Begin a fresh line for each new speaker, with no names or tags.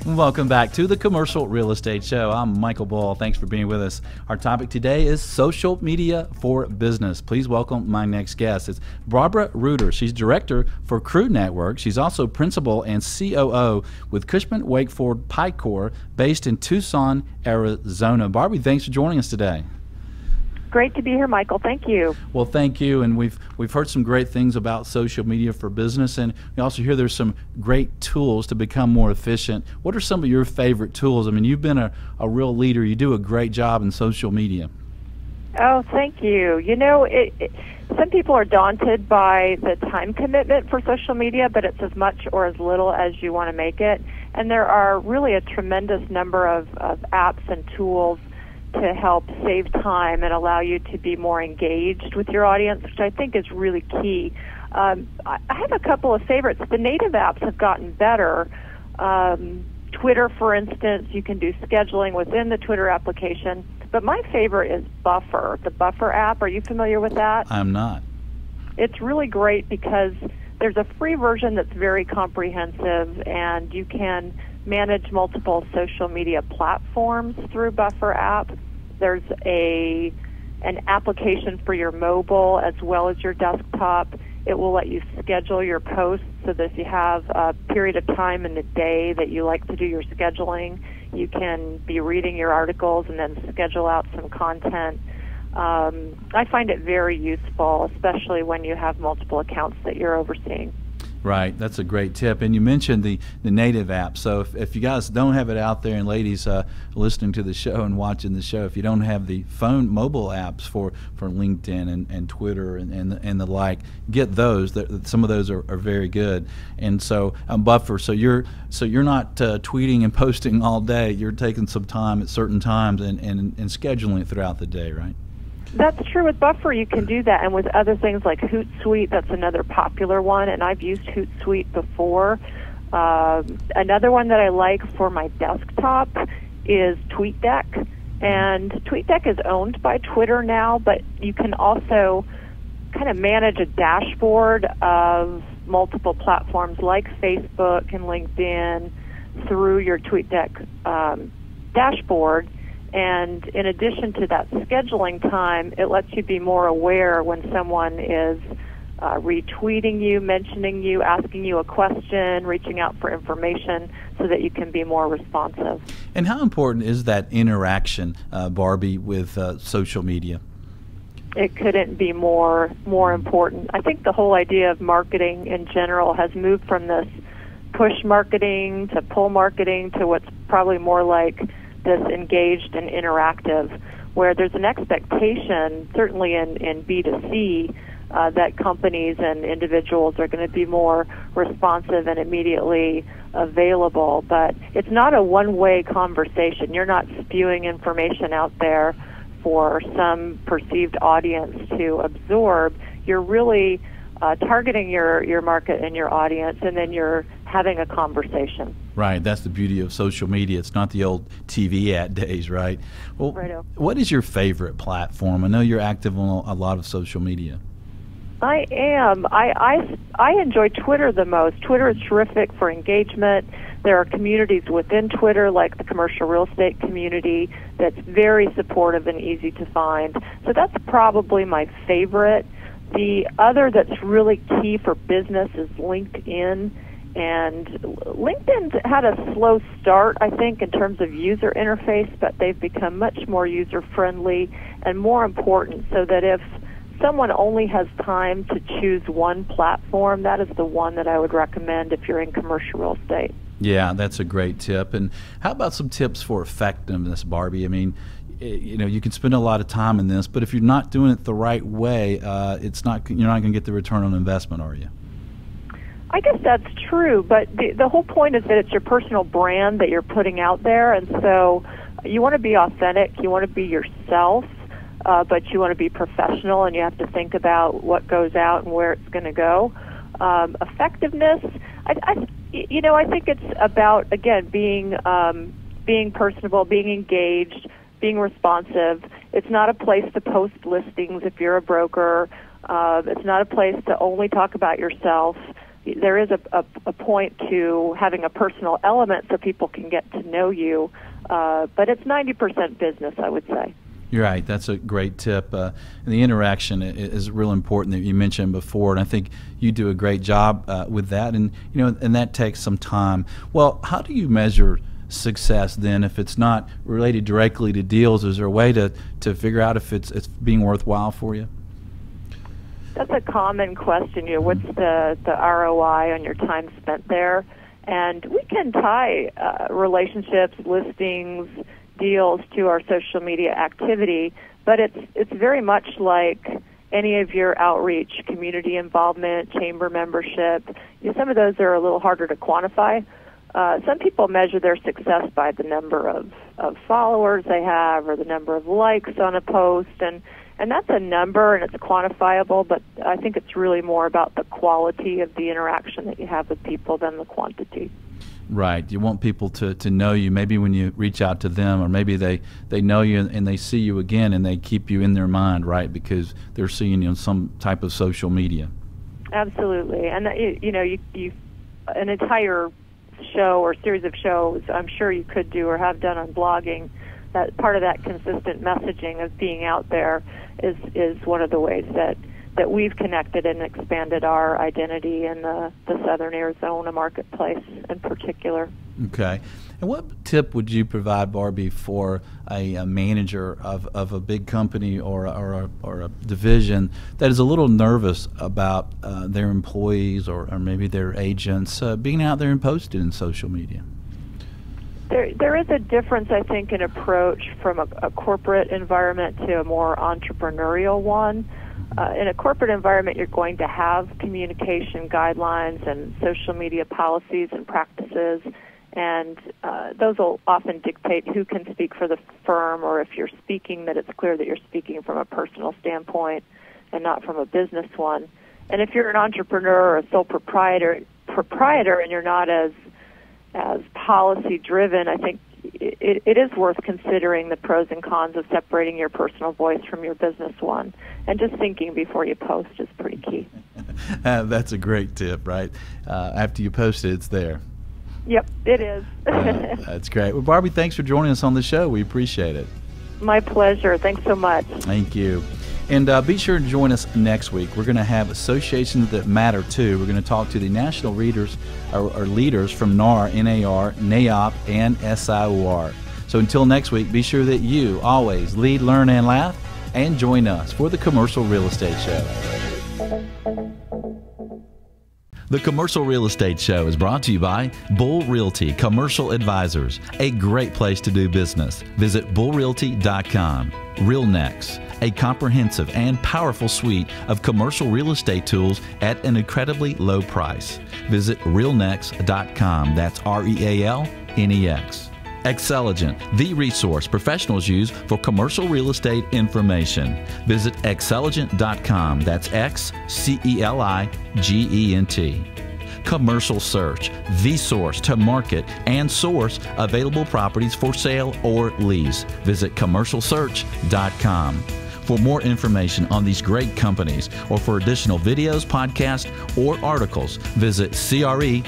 Welcome back to the Commercial Real Estate Show. I'm Michael Bull. Thanks for being with us. Our topic today is social media for business. Please welcome my next guest. It's Barbara Reuter. She's director for Crew Network. She's also principal and COO with Cushman Wakeford Picor, based in Tucson, Arizona. Barbie, thanks for joining us today.
Great to be here, Michael. Thank you.
Well, thank you. And we've heard some great things about social media for business, and we also hear there's some great tools to become more efficient. What are some of your favorite tools? I mean, you've been a real leader. You do a great job in social media.
Oh, thank you. You know, some people are daunted by the time commitment for social media, but it's as much or as little as you want to make it. And there are really a tremendous number of apps and tools to help save time and allow you to be more engaged with your audience, which I think is really key. I have a couple of favorites. The native apps have gotten better. Twitter, for instance, you can do scheduling within the Twitter application. But my favorite is Buffer, the Buffer app. Are you familiar with that?
I'm not.
It's really great because there's a free version that's very comprehensive, and you can manage multiple social media platforms through Buffer app. There's an application for your mobile as well as your desktop. It will let you schedule your posts so that if you have a period of time in the day that you like to do your scheduling, you can be reading your articles and then schedule out some content. I find it very useful, especially when you have multiple accounts that you're overseeing.
Right, that's a great tip. And you mentioned the native app. So if you guys don't have it out there, and ladies listening to the show and watching the show, if you don't have the mobile apps for LinkedIn and Twitter and the like, get those. Some of those are very good. And so Buffer. So you're not tweeting and posting all day. You're taking some time at certain times and scheduling it throughout the day, right?
That's true. With Buffer, you can do that, and with other things like Hootsuite, that's another popular one, and I've used Hootsuite before. Another one that I like for my desktop is TweetDeck, and TweetDeck is owned by Twitter now, but you can also kind of manage a dashboard of multiple platforms like Facebook and LinkedIn through your TweetDeck dashboard. And in addition to that scheduling time, it lets you be more aware when someone is retweeting you, mentioning you, asking you a question, reaching out for information so that you can be more responsive.
And how important is that interaction, Barbie, with social media?
It couldn't be more important. I think the whole idea of marketing in general has moved from this push marketing to pull marketing to what's probably more like this engaged and interactive, where there's an expectation, certainly in B2C, that companies and individuals are going to be more responsive and immediately available. But it's not a one-way conversation. You're not spewing information out there for some perceived audience to absorb. You're really targeting your market and your audience, and then you're having a conversation.
Right, that's the beauty of social media. It's not the old TV ad days, right? Well,
Righto.
What is your favorite platform? I know you're active on a lot of social media.
I am. I enjoy Twitter the most. Twitter is terrific for engagement. There are communities within Twitter, like the commercial real estate community, that's very supportive and easy to find. So that's probably my favorite. The other that's really key for business is LinkedIn. And LinkedIn's had a slow start, I think, in terms of user interface, but they've become much more user-friendly and more important, so that if someone only has time to choose one platform, that is the one that I would recommend if you're in commercial real estate.
Yeah, that's a great tip. And how about some tips for effectiveness, Barbie? I mean, you know, you can spend a lot of time in this, but if you're not doing it the right way, you're not going to get the return on investment, are you?
I guess that's true, but the whole point is that it's your personal brand that you're putting out there, and so you want to be authentic, you want to be yourself, but you want to be professional, and you have to think about what goes out and where it's going to go. Effectiveness, I think it's about, again, being personable, being engaged, being responsive. It's not a place to post listings if you're a broker. It's not a place to only talk about yourself. There is a point to having a personal element so people can get to know you, but it's 90% business, I would say.
You're right. That's a great tip. And the interaction is real important that you mentioned before, and I think you do a great job with that. And and that takes some time. Well, how do you measure success then if it's not related directly to deals? Is there a way to figure out if it's being worthwhile for you?
That's a common question. What's the ROI on your time spent there? And we can tie relationships, listings, deals to our social media activity, but it's very much like any of your outreach, community involvement, chamber membership. Some of those are a little harder to quantify. Some people measure their success by the number of followers they have or the number of likes on a post, and that's a number and it's quantifiable, but I think it's really more about the quality of the interaction that you have with people than the quantity.
Right. You want people to know you maybe when you reach out to them, or maybe they know you and they see you again and they keep you in their mind, right, because they're seeing you on some type of social media. Absolutely.
And, you an entire show or series of shows I'm sure you could do or have done on blogging, that part of that consistent messaging of being out there is one of the ways that we've connected and expanded our identity in the Southern Arizona marketplace in particular.
Okay. And what tip would you provide, Barbie, for a manager of a big company or a division that is a little nervous about their employees or maybe their agents being out there and posted in social media?
There is a difference, I think, in approach from a corporate environment to a more entrepreneurial one. In a corporate environment, you're going to have communication guidelines and social media policies and practices, and those will often dictate who can speak for the firm, or if you're speaking, that it's clear that you're speaking from a personal standpoint and not from a business one. And if you're an entrepreneur or a sole proprietor and you're not as policy driven, I think it is worth considering the pros and cons of separating your personal voice from your business one. And just thinking before you post is pretty key.
That's a great tip, right? After you post it, it's there.
Yep, it is.
That's great. Well, Barbie, thanks for joining us on the show. We appreciate it.
My pleasure. Thanks so much.
Thank you. And be sure to join us next week. We're going to have associations that matter too. We're going to talk to the national readers or leaders from NAR, NAOP, and SIOR. So until next week, be sure that you always lead, learn, and laugh, and join us for the Commercial Real Estate Show. The Commercial Real Estate Show is brought to you by Bull Realty Commercial Advisors, a great place to do business. Visit bullrealty.com. RealNex, a comprehensive and powerful suite of commercial real estate tools at an incredibly low price. Visit realnex.com. That's REALNEX. Xceligent, the resource professionals use for commercial real estate information. Visit xceligent.com. That's XCELIGENT. Commercial Search, the source to market and source available properties for sale or lease. Visit commercialsearch.com. For more information on these great companies or for additional videos, podcasts, or articles, visit CREshow.com.